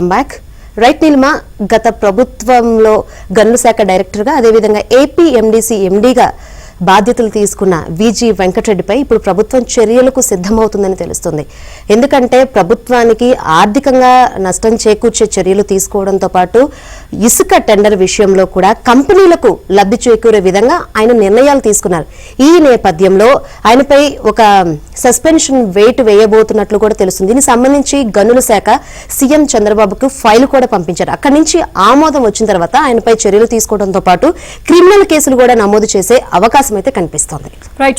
Back right Neelima గత ప్రభుత్వంలో గనుల శాఖ డైరెక్టర్గా అదేవిధంగా ఏపీ ఎండీసీ ఎండీగా బాధ్యతలు తీసుకున్న విజి వెంకటరెడ్డిపై ఇప్పుడు ప్రభుత్వం చర్యలకు సిద్ధమవుతుందని తెలుస్తుంది. ఎందుకంటే ప్రభుత్వానికి ఆర్థికంగా నష్టం చేకూర్చే చర్యలు తీసుకోవడంతో పాటు ఇసుక టెండర్ విషయంలో కూడా కంపెనీలకు లబ్ధి చేకూరే విధంగా ఆయన నిర్ణయాలు తీసుకున్నారు. ఈ నేపథ్యంలో ఆయనపై ఒక సస్పెన్షన్ వెయిట్ వేయబోతున్నట్లు కూడా తెలుస్తుంది. దీనికి సంబంధించి గనుల శాఖ సీఎం చంద్రబాబుకు ఫైల్ కూడా పంపించారు. అక్కడి నుంచి ఆమోదం వచ్చిన తర్వాత ఆయనపై చర్యలు తీసుకోవడంతో పాటు క్రిమినల్ కేసులు కూడా నమోదు చేసే అవకాశం అయితే కనిపిస్తోంది.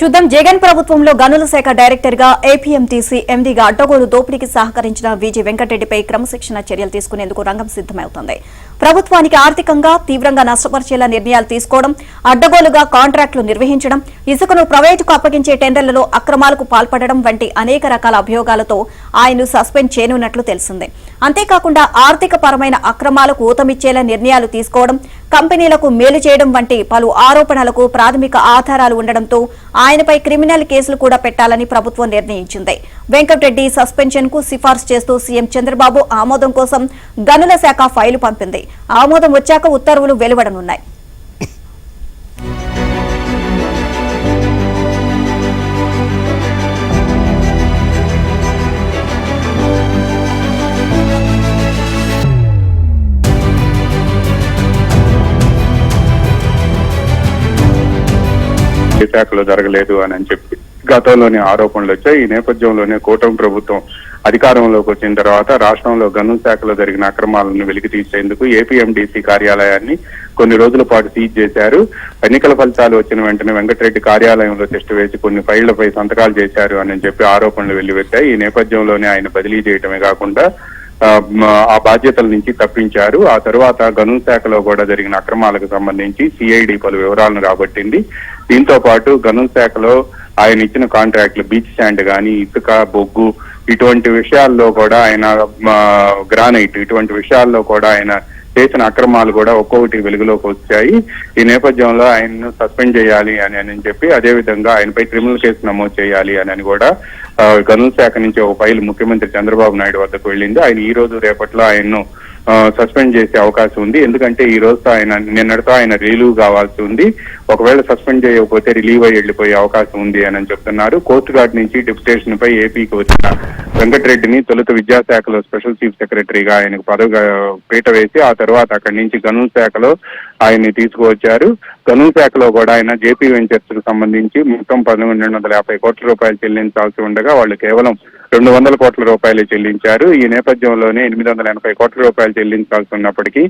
చూద్దాం. జగన్ ప్రభుత్వంలో గనుల శాఖ డైరెక్టర్ గా ఏపీఎంటీసీ ఎండీగా అడ్డగోలు దోపిడీకి సహకరించిన విజి వెంకటరెడ్డిపై క్రమశిక్షణ చర్యలు తీసుకునేందుకు రంగం సిద్దమవుతోంది. ప్రభుత్వానికి ఆర్థికంగా తీవ్రంగా నష్టపరిచేలా నిర్ణయాలు తీసుకోవడం, అడ్డగోలుగా కాంట్రాక్టులు నిర్వహించడం, ఇసుకను ప్రైవేటుకు అప్పగించే టెండర్లలో అక్రమాలకు పాల్పడడం వంటి అనేక రకాల అభియోగాలతో ఆయన్ను సస్పెండ్ చేయనున్నట్లు తెలిసిందే. అంతేకాకుండా ఆర్థిక పరమైన అక్రమాలకు ఊతమిచ్చేలా నిర్ణయాలు తీసుకోవడం, కంపెనీలకు మేలు చేయడం వంటి పలు ఆరోపణలకు ప్రాథమిక ఆధారాలు ఉండడంతో ఆయనపై క్రిమినల్ కేసులు కూడా పెట్టాలని ప్రభుత్వం నిర్ణయించింది. వెంకటరెడ్డి సస్పెన్షన్ కు సిఫార్సు చేస్తూ సీఎం చంద్రబాబు ఆమోదం కోసం గనుల శాఖ ఫైలు పంపింది. ఆమోదం వచ్చాక ఉత్తర్వులు వెలువడనున్నాయి. శాఖలో జరగలేదు అని చెప్పి గతంలోనే ఆరోపణలు వచ్చాయి. ఈ నేపథ్యంలోనే కూటమి ప్రభుత్వం అధికారంలోకి వచ్చిన తర్వాత రాష్ట్రంలో గనుల శాఖలో జరిగిన అక్రమాలను వెలికి తీసేందుకు ఏపీఎండీసీ కార్యాలయాన్ని కొన్ని రోజుల పాటు సీజ్ చేశారు. ఎన్నికల ఫలితాలు వచ్చిన వెంటనే వెంకటరెడ్డి కార్యాలయంలో టెస్టు వేసి కొన్ని ఫైళ్లపై సంతకాలు చేశారు అని చెప్పి ఆరోపణలు వెల్లువెత్తాయి. ఈ నేపథ్యంలోనే ఆయన బదిలీ చేయడమే కాకుండా ఆ బాధ్యతల నుంచి తప్పించారు. ఆ తర్వాత గనుల శాఖలో కూడా జరిగిన అక్రమాలకు సంబంధించి సిఐడి పలు వివరాలను రాబట్టింది. దీంతో పాటు గనుల శాఖలో ఆయన ఇచ్చిన కాంట్రాక్టులు బీచ్ శాండ్ గానీ, ఇసుక, బొగ్గు ఇటువంటి విషయాల్లో కూడా ఆయన గ్రానైట్ ఇటువంటి విషయాల్లో కూడా ఆయన చేసిన అక్రమాలు కూడా ఒక్కొక్కటి వెలుగులోకి వచ్చాయి. ఈ నేపథ్యంలో ఆయన్ను సస్పెండ్ చేయాలి అని చెప్పి అదేవిధంగా ఆయనపై క్రిమినల్ కేసు నమోదు చేయాలి అని కూడా గనుల శాఖ నుంచి ఒక ఫైల్ ముఖ్యమంత్రి చంద్రబాబు నాయుడు వద్దకు వెళ్ళింది. ఆయన ఈ రోజు రేపట్లో ఆయన్ను సస్పెండ్ చేసే అవకాశం ఉంది. ఎందుకంటే ఈ రోజుతో ఆయన నిన్నటితో ఆయన రిలీవ్ కావాల్సి ఉంది. ఒకవేళ సస్పెండ్ చేయకపోతే రిలీవ్ అయ్యి వెళ్లిపోయే అవకాశం ఉంది అని చెప్తున్నారు. కోస్ట్ గార్డ్ నుంచి డిప్యుటేషన్ పై ఏపీకి వచ్చిన వెంకటరెడ్డిని తొలుత విద్యాశాఖలో స్పెషల్ చీఫ్ సెక్రటరీగా ఆయనకు పదవి పీట వేసి ఆ తర్వాత అక్కడి నుంచి గనుల శాఖలో ఆయన్ని తీసుకువచ్చారు. గనుల శాఖలో కూడా ఆయన జేపీ వెంచర్స్ కు సంబంధించి మొత్తం 1,250 కోట్ల రూపాయలు చెల్లించాల్సి ఉండగా వాళ్ళు కేవలం 200 కోట్ల రూపాయలు చెల్లించారు. ఈ నేపథ్యంలోనే 880 కోట్ల రూపాయలు చెల్లించాల్సి ఉన్నప్పటికీ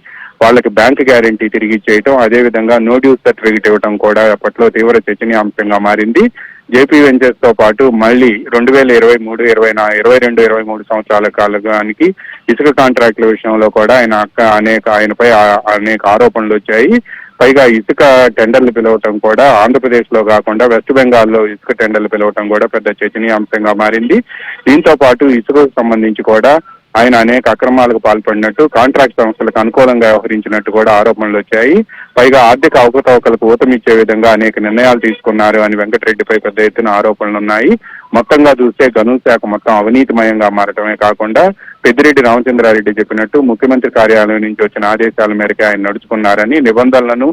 వాళ్ళకి బ్యాంక్ గ్యారంటీ తిరిగి ఇచ్చేయటం, అదేవిధంగా నో డ్యూస్ సర్టిఫికెట్ ఇవ్వడం కూడా అప్పట్లో తీవ్ర చర్చనీయాంశంగా మారింది. జేపీ వెంచర్స్ తో పాటు మళ్ళీ 2023, 22-23 సంవత్సరాల కాలానికి ఇసుక కాంట్రాక్టుల విషయంలో కూడా ఆయనపై అనేక ఆరోపణలు వచ్చాయి. పైగా ఇసుక టెండర్లు పిలవటం కూడా ఆంధ్రప్రదేశ్ లో కాకుండా వెస్ట్ బెంగాల్లో ఇసుక టెండర్లు పిలవటం కూడా పెద్ద చర్చనీయాంశంగా మారింది. దీంతో పాటు ఇసుకకు సంబంధించి కూడా ఆయన అనేక అక్రమాలకు పాల్పడినట్టు, కాంట్రాక్ట్ సంస్థలకు అనుకూలంగా వ్యవహరించినట్టు కూడా ఆరోపణలు వచ్చాయి. పైగా ఆర్థిక అవకతవకలకు ఊతమిచ్చే విధంగా అనేక నిర్ణయాలు తీసుకున్నారు అని వెంకటరెడ్డిపై పెద్ద ఎత్తున ఆరోపణలు ఉన్నాయి. మొత్తంగా చూస్తే గనుల శాఖ మొత్తం అవినీతిమయంగా మారటమే కాకుండా పెద్దిరెడ్డి రామచంద్రారెడ్డి చెప్పినట్టు ముఖ్యమంత్రి కార్యాలయం నుంచి వచ్చిన ఆదేశాల మేరకు ఆయన నడుచుకున్నారని, నిబంధనలను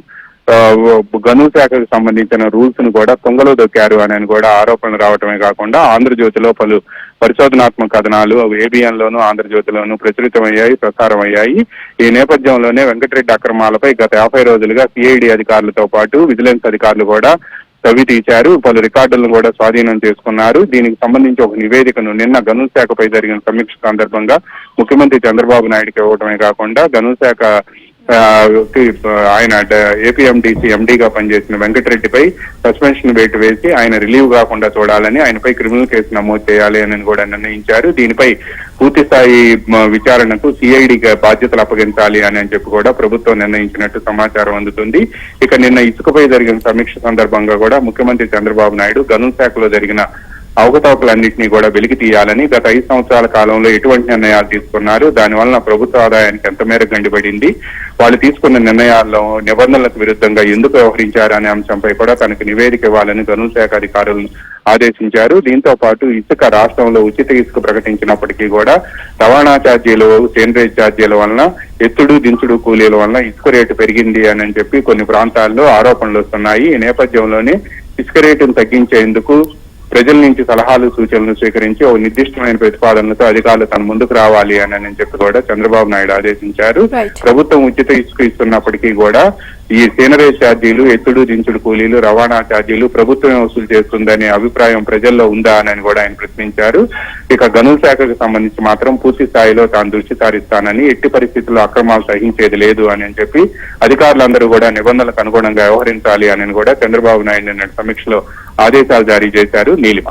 గనుల శాఖకు సంబంధించిన రూల్స్ ను కూడా తొంగలో దొక్కారు అని కూడా ఆరోపణలు రావటమే కాకుండా ఆంధ్రజ్యోతిలో పలు పరిశోధనాత్మక కథనాలు ఏబిఎన్ లోను ఆంధ్రజ్యోతిలోను ప్రసారం అయ్యాయి. ఈ నేపథ్యంలోనే వెంకటరెడ్డి అక్రమాలపై గత 50 రోజులుగా సిఐడి అధికారులతో పాటు విజిలెన్స్ అధికారులు కూడా తవ్వి తీశారు. పలు రికార్డులను కూడా స్వాధీనం చేసుకున్నారు. దీనికి సంబంధించి ఒక నివేదికను నిన్న గనుల శాఖపై జరిగిన సమీక్ష సందర్భంగా ముఖ్యమంత్రి చంద్రబాబు నాయుడుకి ఇవ్వడమే కాకుండా గనుల శాఖ ఆయన ఏపీఎండీసీ ఎండీగా పనిచేసిన వెంకటరెడ్డిపై సస్పెన్షన్ వెయిట్ వేసి ఆయన రిలీవ్ కాకుండా చూడాలని, ఆయనపై క్రిమినల్ కేసు నమోదు చేయాలి అని కూడా నిర్ణయించారు. దీనిపై పూర్తి స్థాయి విచారణకు సిఐడికి బాధ్యతలు అప్పగించాలి అని చెప్పి కూడా ప్రభుత్వం నిర్ణయించినట్టు సమాచారం అందుతుంది. ఇక నిన్న ఇసుకపై జరిగిన సమీక్ష సందర్భంగా కూడా ముఖ్యమంత్రి చంద్రబాబు నాయుడు గనుల శాఖలో జరిగిన అవకతవకలన్నింటినీ కూడా వెలికి తీయాలని గత 5 సంవత్సరాల కాలంలో ఎటువంటి నిర్ణయాలు తీసుకున్నారు, దానివల్ల ప్రభుత్వ ఆదాయానికి ఎంత మేర గండిపడింది, వాళ్ళు తీసుకున్న నిర్ణయాల్లో నిబంధనలకు విరుద్ధంగా ఎందుకు వ్యవహరించారు అనే అంశంపై కూడా తనకు నివేదిక ఇవ్వాలని గనుల శాఖ అధికారులను ఆదేశించారు. దీంతో పాటు ఇసుక రాష్ట్రంలో ఉచిత ఇసుక ప్రకటించినప్పటికీ కూడా రవాణా ఛార్జీలు, సేంద్రేజ్ ఛార్జీల వలన, ఎత్తుడు దించుడు కూలీల వలన ఇసుక రేటు పెరిగింది అని చెప్పి కొన్ని ప్రాంతాల్లో ఆరోపణలు వస్తున్నాయి. ఈ నేపథ్యంలోనే ఇసుక రేటును తగ్గించేందుకు ప్రజల నుంచి సలహాలు, సూచనలు స్వీకరించి ఒక నిర్దిష్టమైన ప్రతిపాదనలతో అధికారులు తన ముందుకు రావాలి అని చెప్పి కూడా చంద్రబాబు నాయుడు ఆదేశించారు. ప్రభుత్వం ఉచిత ఇసుక ఇస్తున్నప్పటికీ కూడా ఈ సేనరేజ్ ఛార్జీలు, ఎత్తుడు దించుడు కూలీలు, రవాణా ఛార్జీలు ప్రభుత్వమే వసూలు చేస్తుందనే అభిప్రాయం ప్రజల్లో ఉందా అని కూడా ఆయన ప్రశ్నించారు. ఇక గనుల శాఖకు సంబంధించి మాత్రం పూర్తి స్థాయిలో తాను దృష్టి సారిస్తానని, ఎట్టి పరిస్థితుల్లో అక్రమాలు సహించేది లేదు అని చెప్పి అధికారులందరూ కూడా నిబంధనలకు అనుగుణంగా వ్యవహరించాలి అని కూడా చంద్రబాబు నాయుడు నిన్న సమీక్షలో ఆదేశాలు జారీ చేశారు. నీలిమ.